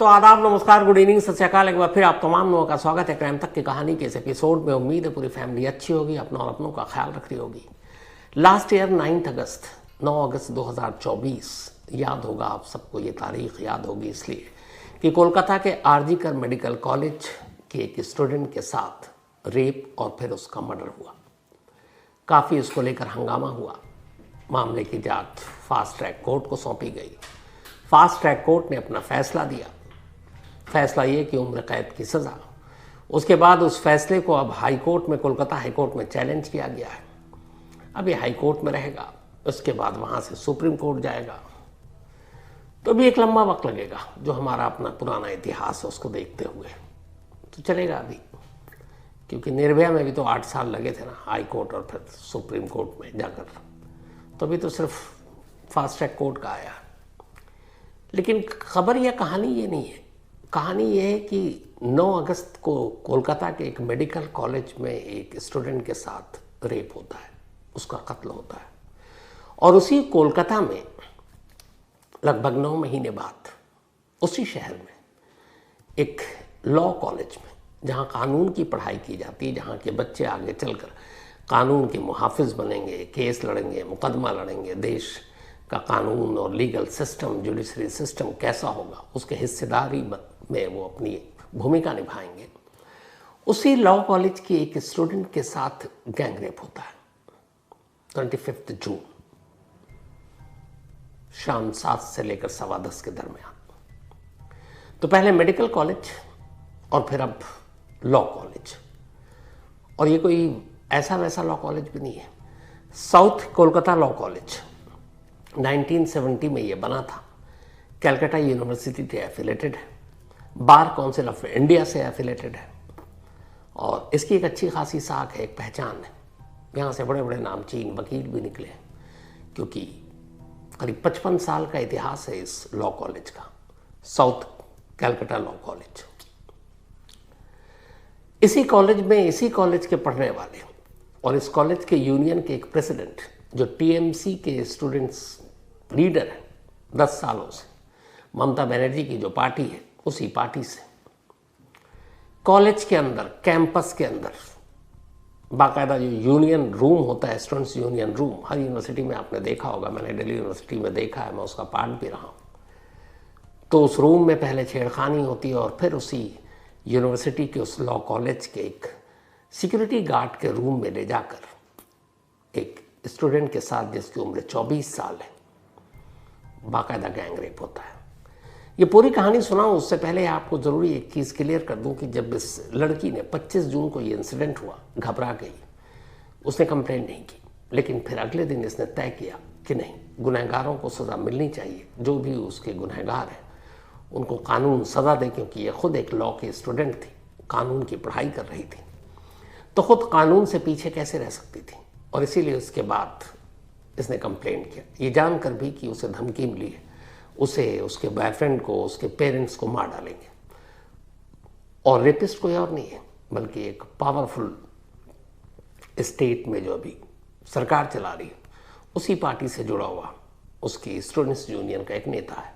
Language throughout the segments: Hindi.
तो आदाब, नमस्कार, गुड इवनिंग, सत श्री अकाल। एक बार फिर आप तमाम लोगों का स्वागत है क्राइम तक की कहानी के इस एपिसोड में। उम्मीद है पूरी फैमिली अच्छी होगी, अपना और अपनों का ख्याल रख रही होगी। लास्ट ईयर 9 अगस्त 2024 याद होगा आप सबको। ये तारीख याद होगी इसलिए कि कोलकाता के आरजी कर मेडिकल कॉलेज के एक स्टूडेंट के साथ रेप और फिर उसका मर्डर हुआ। काफ़ी इसको लेकर हंगामा हुआ। मामले की जांच फास्ट ट्रैक कोर्ट को सौंपी गई। फास्ट ट्रैक कोर्ट ने अपना फैसला दिया। फैसला ये कि उम्र कैद की सज़ा। उसके बाद उस फैसले को अब हाई कोर्ट में, कोलकाता हाई कोर्ट में चैलेंज किया गया है। अब ये हाई कोर्ट में रहेगा, उसके बाद वहाँ से सुप्रीम कोर्ट जाएगा, तो भी एक लंबा वक्त लगेगा। जो हमारा अपना पुराना इतिहास है उसको देखते हुए तो चलेगा अभी, क्योंकि निर्भया में भी तो 8 साल लगे थे ना, हाई कोर्ट और फिर सुप्रीम कोर्ट में जाकर। तो अभी तो सिर्फ फास्ट ट्रैक कोर्ट का आया। लेकिन खबर या कहानी ये नहीं है। कहानी ये है कि 9 अगस्त को कोलकाता के एक मेडिकल कॉलेज में एक स्टूडेंट के साथ रेप होता है, उसका कत्ल होता है। और उसी कोलकाता में लगभग 9 महीने बाद उसी शहर में एक लॉ कॉलेज में, जहाँ कानून की पढ़ाई की जाती है, जहाँ के बच्चे आगे चलकर कानून के मुहाफिज बनेंगे, केस लड़ेंगे, मुकदमा लड़ेंगे, देश का कानून और लीगल सिस्टम, जुडिशरी सिस्टम कैसा होगा, उसके हिस्सेदारी में वो अपनी भूमिका निभाएंगे। उसी लॉ कॉलेज के एक स्टूडेंट के साथ गैंग रेप होता है 25 जून शाम 7 से लेकर 10:15 के दरमियान। तो पहले मेडिकल कॉलेज और फिर अब लॉ कॉलेज। और ये कोई ऐसा वैसा लॉ कॉलेज भी नहीं है। साउथ कोलकाता लॉ कॉलेज 1970 में ये बना था। कैलकाटा यूनिवर्सिटी से एफिलेटेड है, बार काउंसिल ऑफ इंडिया से एफिलेटेड है, और इसकी एक अच्छी खासी साख है, एक पहचान है। यहाँ से बड़े बड़े नामचीन वकील भी निकले हैं, क्योंकि करीब 55 साल का इतिहास है इस लॉ कॉलेज का, साउथ कैलकाटा लॉ कॉलेज। इसी कॉलेज के पढ़ने वाले और इस कॉलेज के यूनियन के एक प्रेसिडेंट, जो टीएमसी के स्टूडेंट्स लीडर है 10 सालों से, ममता बनर्जी की जो पार्टी है, उसी पार्टी से कॉलेज के अंदर, कैंपस के अंदर बाकायदा जो यूनियन रूम होता है, स्टूडेंट्स यूनियन रूम, हर यूनिवर्सिटी में आपने देखा होगा, मैंने दिल्ली यूनिवर्सिटी में देखा है, मैं उसका पार्ट भी रहा हूँ। तो उस रूम में पहले छेड़खानी होती है और फिर उसी यूनिवर्सिटी के उस लॉ कॉलेज के एक सिक्योरिटी गार्ड के रूम में ले जाकर एक स्टूडेंट के साथ, जिसकी उम्र 24 साल है, बाकायदा गैंग रेप होता है। ये पूरी कहानी सुनाऊं उससे पहले आपको ज़रूरी एक चीज़ क्लियर कर दूं कि जब इस लड़की ने 25 जून को ये इंसिडेंट हुआ, घबरा गई, उसने कंप्लेंट नहीं की, लेकिन फिर अगले दिन इसने तय किया कि नहीं, गुनहगारों को सज़ा मिलनी चाहिए। जो भी उसके गुनहगार हैं उनको कानून सज़ा दे, क्योंकि ये खुद एक लॉ की स्टूडेंट थी, कानून की पढ़ाई कर रही थी, तो खुद कानून से पीछे कैसे रह सकती थी। और इसीलिए उसके बाद इसने कंप्लेंट किया, ये जानकर भी कि उसे धमकी मिली है, उसे, उसके बॉयफ्रेंड को, उसके पेरेंट्स को मार डालेंगे। और रेपिस्ट कोई और नहीं है, बल्कि एक पावरफुल स्टेट में जो अभी सरकार चला रही है, उसी पार्टी से जुड़ा हुआ उसकी स्टूडेंट्स यूनियन का एक नेता है।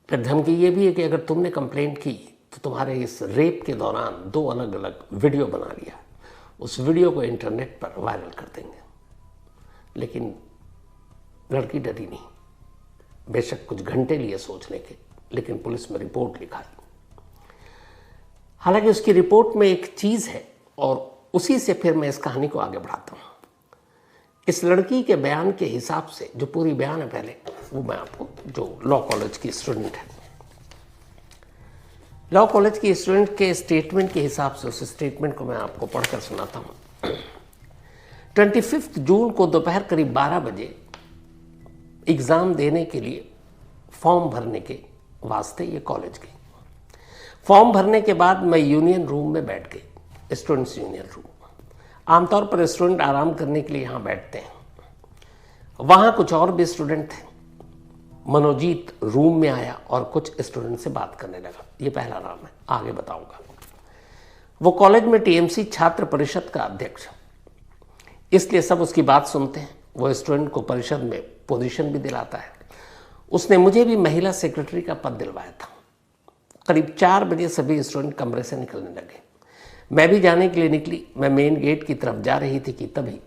फिर धमकी ये भी है कि अगर तुमने कंप्लेंट की तो तुम्हारे इस रेप के दौरान 2 अलग अलग वीडियो बना लिया, उस वीडियो को इंटरनेट पर वायरल कर देंगे। लेकिन लड़की डरी नहीं, बेशक कुछ घंटे लिए सोचने के, लेकिन पुलिस में रिपोर्ट लिखाई। हालांकि उसकी रिपोर्ट में एक चीज़ है, और उसी से फिर मैं इस कहानी को आगे बढ़ाता हूँ। इस लड़की के बयान के हिसाब से, जो पूरी बयान है पहले वो मैं आपको, जो लॉ कॉलेज की स्टूडेंट है, लॉ कॉलेज की स्टूडेंट के स्टेटमेंट के हिसाब से, उस स्टेटमेंट को मैं आपको पढ़कर सुनाता हूँ। 25 जून को दोपहर करीब 12 बजे एग्ज़ाम देने के लिए फॉर्म भरने के वास्ते ये कॉलेज गई। फॉर्म भरने के बाद मैं यूनियन रूम में बैठ गई, स्टूडेंट्स यूनियन रूम। आमतौर पर स्टूडेंट आराम करने के लिए यहाँ बैठते हैं। वहाँ कुछ और भी स्टूडेंट थे। मनोजीत रूम में आया और कुछ स्टूडेंट से बात करने लगा। ये पहला नाम है, आगे बताऊंगा। वो कॉलेज में टीएमसी छात्र परिषद का अध्यक्ष, इसलिए सब उसकी बात सुनते हैं। वो स्टूडेंट को परिषद में पोजीशन भी दिलाता है। उसने मुझे भी महिला सेक्रेटरी का पद दिलवाया था। करीब 4 बजे सभी स्टूडेंट कमरे से निकलने लगे। मैं भी जाने के लिए निकली। मैं मेन गेट की तरफ जा रही थी कि तभी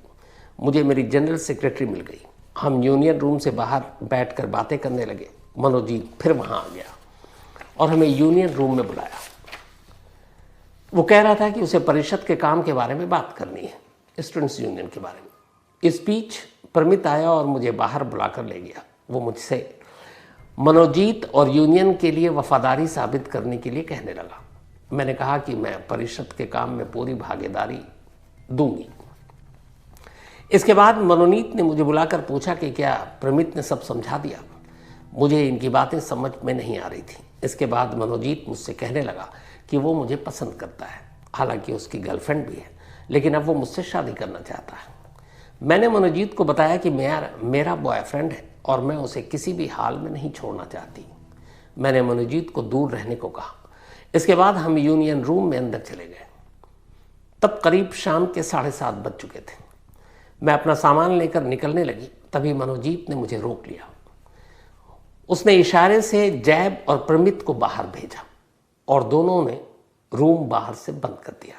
मुझे मेरी जनरल सेक्रेटरी मिल गई। हम यूनियन रूम से बाहर बैठकर बातें करने लगे। मनोजीत फिर वहाँ आ गया और हमें यूनियन रूम में बुलाया। वो कह रहा था कि उसे परिषद के काम के बारे में बात करनी है, स्टूडेंट्स यूनियन के बारे में। इस बीच प्रमित आया और मुझे बाहर बुलाकर ले गया। वो मुझसे मनोजीत और यूनियन के लिए वफादारी साबित करने के लिए कहने लगा। मैंने कहा कि मैं परिषद के काम में पूरी भागीदारी दूंगी। इसके बाद मनोनीत ने मुझे बुलाकर पूछा कि क्या प्रमित ने सब समझा दिया। मुझे इनकी बातें समझ में नहीं आ रही थी। इसके बाद मनोजीत मुझसे कहने लगा कि वो मुझे पसंद करता है, हालांकि उसकी गर्लफ्रेंड भी है, लेकिन अब वो मुझसे शादी करना चाहता है। मैंने मनोजीत को बताया कि मेरा बॉयफ्रेंड है और मैं उसे किसी भी हाल में नहीं छोड़ना चाहती। मैंने मनोजीत को दूर रहने को कहा। इसके बाद हम यूनियन रूम में अंदर चले गए। तब करीब शाम के 7:30 बज चुके थे। मैं अपना सामान लेकर निकलने लगी, तभी मनोजीत ने मुझे रोक लिया। उसने इशारे से जैब और प्रमित को बाहर भेजा और दोनों ने रूम बाहर से बंद कर दिया।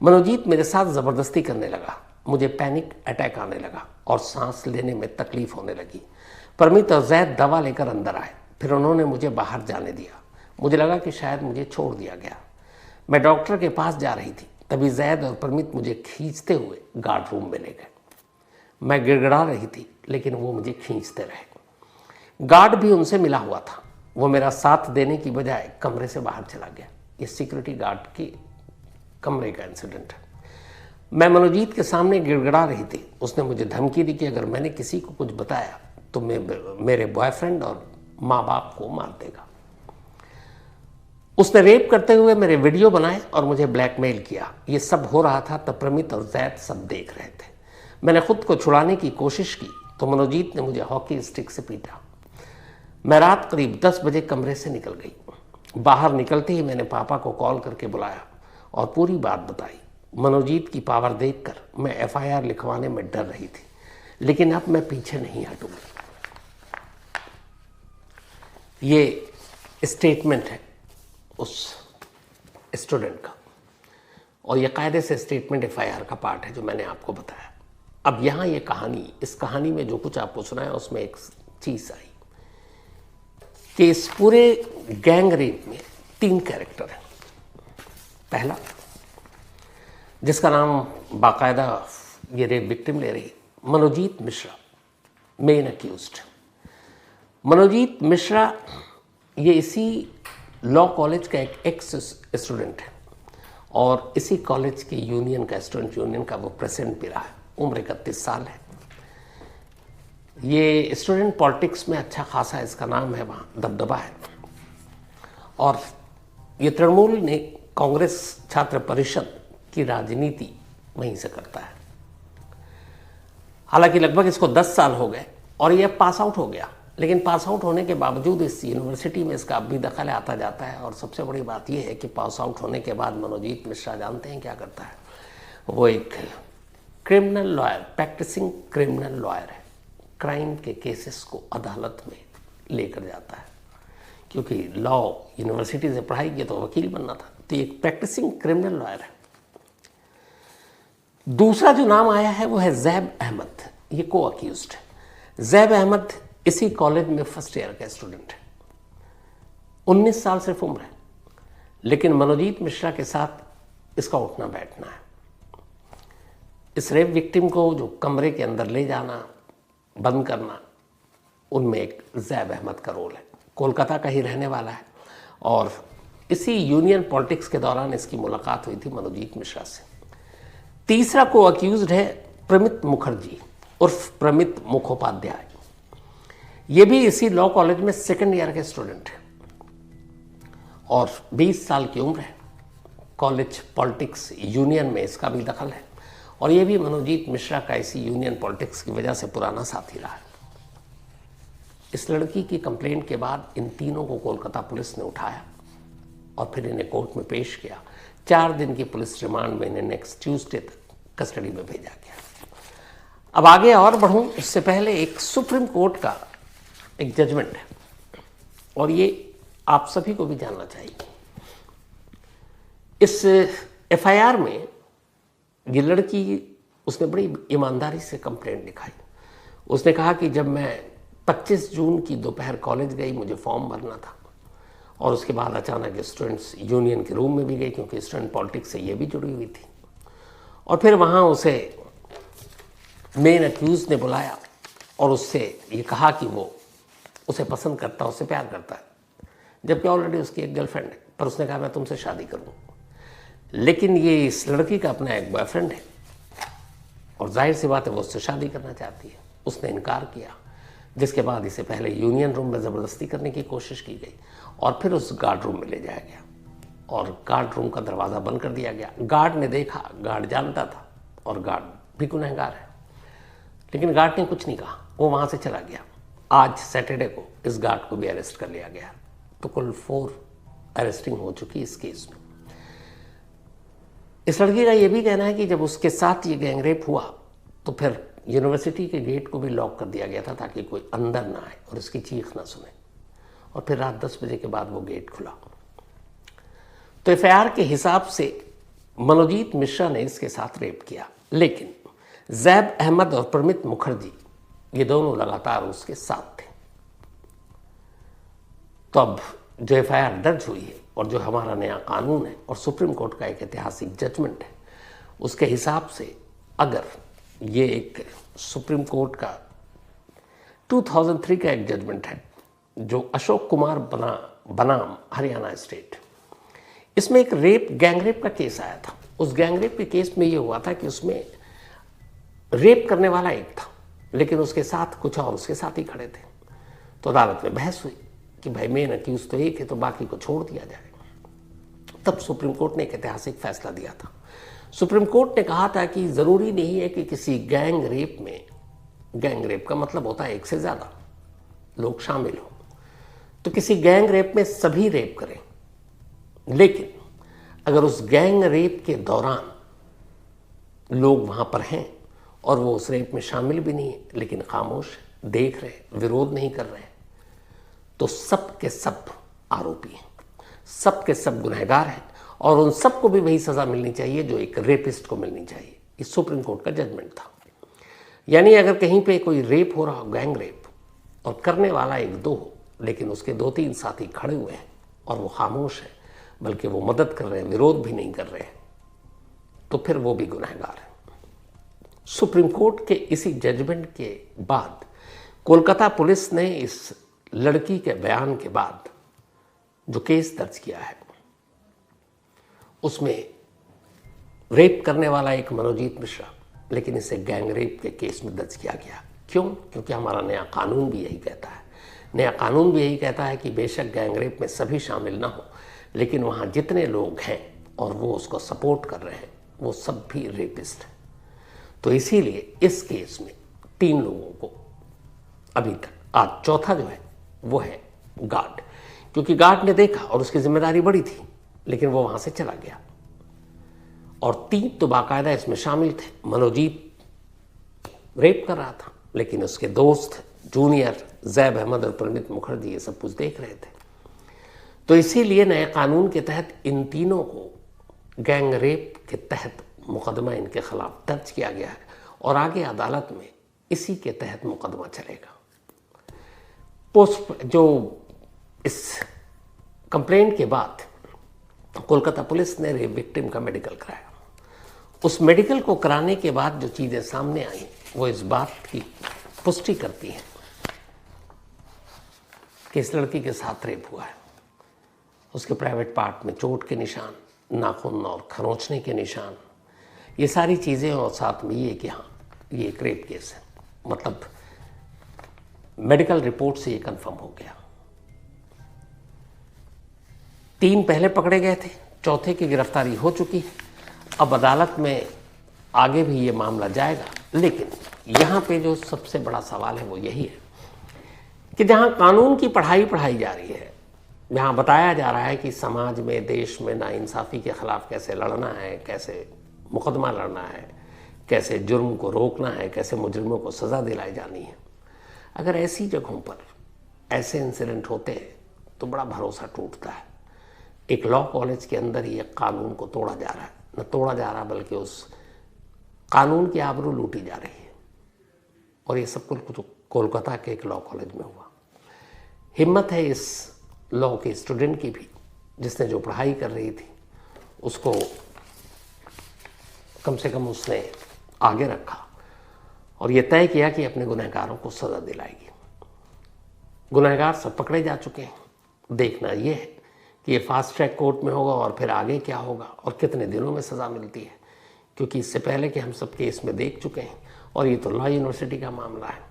मनोजीत मेरे साथ ज़बरदस्ती करने लगा। मुझे पैनिक अटैक आने लगा और सांस लेने में तकलीफ होने लगी। प्रमित और जैद दवा लेकर अंदर आए। फिर उन्होंने मुझे बाहर जाने दिया। मुझे लगा कि शायद मुझे छोड़ दिया गया। मैं डॉक्टर के पास जा रही थी, तभी जैद और प्रमित मुझे खींचते हुए गार्ड रूम में ले गए। मैं गिड़गिड़ा रही थी, लेकिन वो मुझे खींचते रहे। गार्ड भी उनसे मिला हुआ था। वो मेरा साथ देने की बजाय कमरे से बाहर चला गया। ये सिक्योरिटी गार्ड के कमरे का इंसिडेंट है। मैं मनोजीत के सामने गिड़गिड़ा रही थी। उसने मुझे धमकी दी कि अगर मैंने किसी को कुछ बताया तो मेरे बॉयफ्रेंड और माँ बाप को मार देगा। उसने रेप करते हुए मेरे वीडियो बनाए और मुझे ब्लैकमेल किया। ये सब हो रहा था तब प्रमित और जैद सब देख रहे थे। मैंने खुद को छुड़ाने की कोशिश की तो मनोजीत ने मुझे हॉकी स्टिक से पीटा। मैं रात करीब 10 बजे कमरे से निकल गई। बाहर निकलते ही मैंने पापा को कॉल करके बुलाया और पूरी बात बताई। मनोजीत की पावर देखकर मैं FIR लिखवाने में डर रही थी, लेकिन अब मैं पीछे नहीं हटूंगी। ये स्टेटमेंट है उस स्टूडेंट का और ये कायदे से स्टेटमेंट FIR का पार्ट है जो मैंने आपको बताया। अब यहाँ ये कहानी, इस कहानी में जो कुछ आपको सुना है उसमें एक चीज़ आई कि इस पूरे गैंग रेप में 3 कैरेक्टर हैं। पहला, जिसका नाम बाकायदा ये रेप विक्टिम ले रही, मनोजीत मिश्रा, मेन अक्यूज्ड। मनोजीत मिश्रा ये इसी लॉ कॉलेज का एक एक्स स्टूडेंट है और इसी कॉलेज के यूनियन का, स्टूडेंट यूनियन का वो प्रेसिडेंट भी रहा है। उम्र 31 साल है। ये स्टूडेंट पॉलिटिक्स में अच्छा खासा इसका नाम है, वहाँ दबदबा है और ये तृणमूल ने कांग्रेस छात्र परिषद की राजनीति वहीं से करता है। हालांकि लगभग इसको 10 साल हो गए और ये पास आउट हो गया, लेकिन पास आउट होने के बावजूद इस यूनिवर्सिटी में इसका अब भी दखल आता जाता है। और सबसे बड़ी बात यह है कि पास आउट होने के बाद मनोजीत मिश्रा जानते हैं क्या करता है? वो एक criminal lawyer, practicing criminal lawyer है। क्राइम के केसेस को अदालत में लेकर जाता है, क्योंकि लॉ यूनिवर्सिटी से पढ़ाई की तो वकील बनना था, तो एक प्रैक्टिसिंग क्रिमिनल लॉयर है। दूसरा जो नाम आया है वो है जैब अहमद। ये को अक्यूज्ड है। जैब अहमद इसी कॉलेज में फर्स्ट ईयर का स्टूडेंट है। 19 साल सिर्फ उम्र है, लेकिन मनोजीत मिश्रा के साथ इसका उठना बैठना है। इस रेप विक्टिम को जो कमरे के अंदर ले जाना, बंद करना, उनमें एक जैब अहमद का रोल है। कोलकाता का ही रहने वाला है और इसी यूनियन पॉलिटिक्स के दौरान इसकी मुलाकात हुई थी मनोजीत मिश्रा से। तीसरा को अक्यूज्ड है प्रमित मुखर्जी उर्फ प्रमित मुखोपाध्याय। ये भी इसी लॉ कॉलेज में सेकंड ईयर के स्टूडेंट है और 20 साल की उम्र है। कॉलेज पॉलिटिक्स यूनियन में इसका भी दखल है और ये भी मनोजीत मिश्रा का इसी यूनियन पॉलिटिक्स की वजह से पुराना साथी रहा है। इस लड़की की कंप्लेंट के बाद इन तीनों को कोलकाता पुलिस ने उठाया और फिर इन्हें कोर्ट में पेश किया। 4 दिन की पुलिस रिमांड में इन्हें नेक्स्ट ट्यूसडे तक कस्टडी में भेजा गया। अब आगे और बढ़ूं उससे पहले एक सुप्रीम कोर्ट का एक जजमेंट है और ये आप सभी को भी जानना चाहिए। इस एफआईआर में ये लड़की, उसने बड़ी ईमानदारी से कंप्लेंट लिखाई। उसने कहा कि जब मैं 25 जून की दोपहर कॉलेज गई, मुझे फॉर्म भरना था और उसके बाद अचानक स्टूडेंट्स यूनियन के रूम में भी गई, क्योंकि स्टूडेंट पॉलिटिक्स से ये भी जुड़ी हुई थी। और फिर वहाँ उसे मेन अक्यूज ने बुलाया और उससे ये कहा कि वो उसे पसंद करता है, उससे प्यार करता है, जबकि ऑलरेडी उसकी एक गर्लफ्रेंड है। पर उसने कहा मैं तुमसे शादी करूँ। लेकिन ये इस लड़की का अपना एक बॉयफ्रेंड है और जाहिर सी बात है वो उससे शादी करना चाहती है। उसने इनकार किया, जिसके बाद इसे पहले यूनियन रूम में ज़बरदस्ती करने की कोशिश की गई और फिर उस गार्ड रूम में ले जाया गया और गार्ड रूम का दरवाज़ा बंद कर दिया गया। गार्ड ने देखा, गार्ड जानता था और गार्ड भी गुनहगार है, लेकिन गार्ड ने कुछ नहीं कहा, वो वहाँ से चला गया। आज सैटरडे को इस गार्ड को भी अरेस्ट कर लिया गया। तो कुल 4 अरेस्टिंग हो चुकी इस केस में। इस लड़की का ये भी कहना है कि जब उसके साथ ये गैंगरेप हुआ तो फिर यूनिवर्सिटी के गेट को भी लॉक कर दिया गया था ताकि कोई अंदर ना आए और इसकी चीख ना सुने, और फिर रात 10 बजे के बाद वो गेट खुला। तो एफआईआर के हिसाब से मनोजीत मिश्रा ने इसके साथ रेप किया, लेकिन जैब अहमद और प्रमित मुखर्जी ये दोनों लगातार उसके साथ थे। तो अब जो एफआईआर दर्ज हुई है और जो हमारा नया कानून है और सुप्रीम कोर्ट का एक ऐतिहासिक जजमेंट है, उसके हिसाब से अगर ये एक सुप्रीम कोर्ट का 2003 का एक जजमेंट है जो अशोक कुमार बनाम हरियाणा स्टेट, इसमें एक गैंग रेप का केस आया था। उस गैंग रेप के केस में ये हुआ था कि उसमें रेप करने वाला एक था, लेकिन उसके साथ कुछ और उसके साथ ही खड़े थे। तो अदालत में बहस हुई कि भाई मेन अक्यूज तो एक है तो बाकी को छोड़ दिया जाए। तब सुप्रीम कोर्ट ने एक ऐतिहासिक फैसला दिया था। सुप्रीम कोर्ट ने कहा था कि ज़रूरी नहीं है कि किसी गैंग रेप में, गैंग रेप का मतलब होता है एक से ज़्यादा लोग शामिल हो, तो किसी गैंग रेप में सभी रेप करें, लेकिन अगर उस गैंग रेप के दौरान लोग वहाँ पर हैं और वो उस रेप में शामिल भी नहीं है लेकिन खामोश देख रहे, विरोध नहीं कर रहे, तो सब के सब आरोपी हैं, सब के सब गुनहगार हैं और उन सबको भी वही सज़ा मिलनी चाहिए जो एक रेपिस्ट को मिलनी चाहिए। इस सुप्रीम कोर्ट का जजमेंट था। यानी अगर कहीं पे कोई रेप हो रहा हो, गैंग रेप, और करने वाला 1-2 हो, लेकिन उसके 2-3 साथी खड़े हुए हैं और वो खामोश है, बल्कि वो मदद कर रहे हैं, विरोध भी नहीं कर रहे हैं, तो फिर वो भी गुनहगार है। सुप्रीम कोर्ट के इसी जजमेंट के बाद कोलकाता पुलिस ने इस लड़की के बयान के बाद जो केस दर्ज किया है, उसमें रेप करने वाला एक मनोजीत मिश्रा, लेकिन इसे गैंग रेप के केस में दर्ज किया गया। क्यों? क्योंकि हमारा नया कानून भी यही कहता है। नया कानून भी यही कहता है कि बेशक गैंग रेप में सभी शामिल ना हो, लेकिन वहाँ जितने लोग हैं और वो उसको सपोर्ट कर रहे हैं, वो सब भी रेपिस्ट हैं। तो इसीलिए इस केस में 3 लोगों को अभी तक, आज चौथा जो है वो है गार्ड, क्योंकि गार्ड ने देखा और उसकी जिम्मेदारी बड़ी थी, लेकिन वो वहाँ से चला गया। और 3 तो बाकायदा इसमें शामिल थे। मनोजीत रेप कर रहा था, लेकिन उसके दोस्त जूनियर जैब अहमद और प्रमित मुखर्जी ये सब कुछ देख रहे थे। तो इसीलिए नए कानून के तहत इन तीनों को गैंग रेप के तहत मुकदमा इनके खिलाफ दर्ज किया गया है और आगे अदालत में इसी के तहत मुकदमा चलेगा। जो इस कंप्लेंट के बाद कोलकाता पुलिस ने रेप विक्टिम का मेडिकल कराया। उस मेडिकल को कराने के बाद जो चीज़ें सामने आई वो इस बात की पुष्टि करती हैं कि इस लड़की के साथ रेप हुआ है। उसके प्राइवेट पार्ट में चोट के निशान, नाखून और खरोंचने के निशान, ये सारी चीज़ें, और साथ में ये कि हाँ ये एक रेप केस है, मतलब मेडिकल रिपोर्ट से ये कंफर्म हो गया। 3 पहले पकड़े गए थे, चौथे की गिरफ्तारी हो चुकी है। अब अदालत में आगे भी ये मामला जाएगा, लेकिन यहाँ पे जो सबसे बड़ा सवाल है वो यही है कि जहाँ कानून की पढ़ाई जा रही है, जहाँ बताया जा रहा है कि समाज में, देश में नाइंसाफ़ी के ख़िलाफ़ कैसे लड़ना है, कैसे मुकदमा लड़ना है, कैसे जुर्म को रोकना है, कैसे मुजरिमों को सज़ा दिलाई जानी है, अगर ऐसी जगहों पर ऐसे इंसिडेंट होते हैं तो बड़ा भरोसा टूटता है। एक लॉ कॉलेज के अंदर ही एक कानून को तोड़ा जा रहा है, न तोड़ा जा रहा बल्कि उस कानून की आबरू लूटी जा रही है। और ये सब कुछ कोलकाता के एक लॉ कॉलेज में हुआ। हिम्मत है इस लॉ के स्टूडेंट की भी, जिसने जो पढ़ाई कर रही थी उसको कम से कम उसने आगे रखा और ये तय किया कि अपने गुनहगारों को सज़ा दिलाएगी। गुनहगार सब पकड़े जा चुके हैं। देखना ये है कि ये फास्ट ट्रैक कोर्ट में होगा और फिर आगे क्या होगा और कितने दिनों में सज़ा मिलती है, क्योंकि इससे पहले कि हम सब केस में देख चुके हैं और ये तो लॉ यूनिवर्सिटी का मामला है।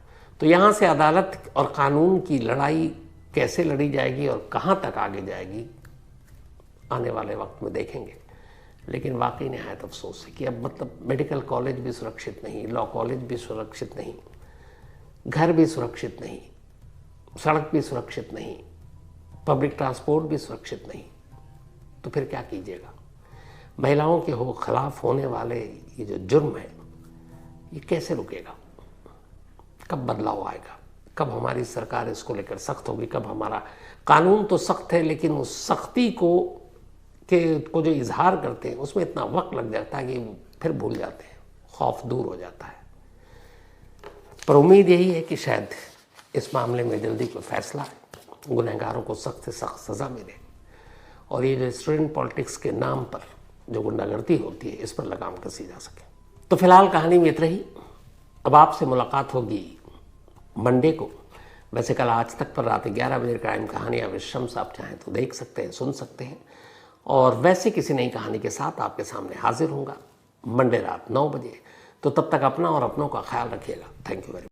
तो यहाँ से अदालत और कानून की लड़ाई कैसे लड़ी जाएगी और कहाँ तक आगे जाएगी आने वाले वक्त में देखेंगे। लेकिन वाकई नहायत अफसोस है कि अब मतलब मेडिकल कॉलेज भी सुरक्षित नहीं, लॉ कॉलेज भी सुरक्षित नहीं, घर भी सुरक्षित नहीं, सड़क भी सुरक्षित नहीं, पब्लिक ट्रांसपोर्ट भी सुरक्षित नहीं। तो फिर क्या कीजिएगा। महिलाओं के खिलाफ होने वाले ये जो जुर्म है ये कैसे रुकेगा। कब बदलाव आएगा, कब हमारी सरकार इसको लेकर सख्त होगी, कब हमारा कानून तो सख्त है लेकिन उस सख्ती को जो इजहार करते हैं उसमें इतना वक्त लग जाता है कि फिर भूल जाते हैं, खौफ दूर हो जाता है। पर उम्मीद यही है कि शायद इस मामले में जल्दी कोई फैसला है, गुनहगारों को सख्त से सख्त सज़ा मिले और ये जो स्टूडेंट पॉलिटिक्स के नाम पर जो गुंडागर्दी होती है इस पर लगाम कसी जा सके। तो फिलहाल कहानी में इतना ही। अब आपसे मुलाकात होगी मंडे को। वैसे कल आज तक पर रात 11 बजे क्राइम कहानी अवश्यम से आप चाहें तो देख सकते हैं, सुन सकते हैं। और वैसे किसी नई कहानी के साथ आपके सामने हाजिर होऊंगा मंडे रात 9 बजे। तो तब तक अपना और अपनों का ख्याल रखिएगा। Thank you very much.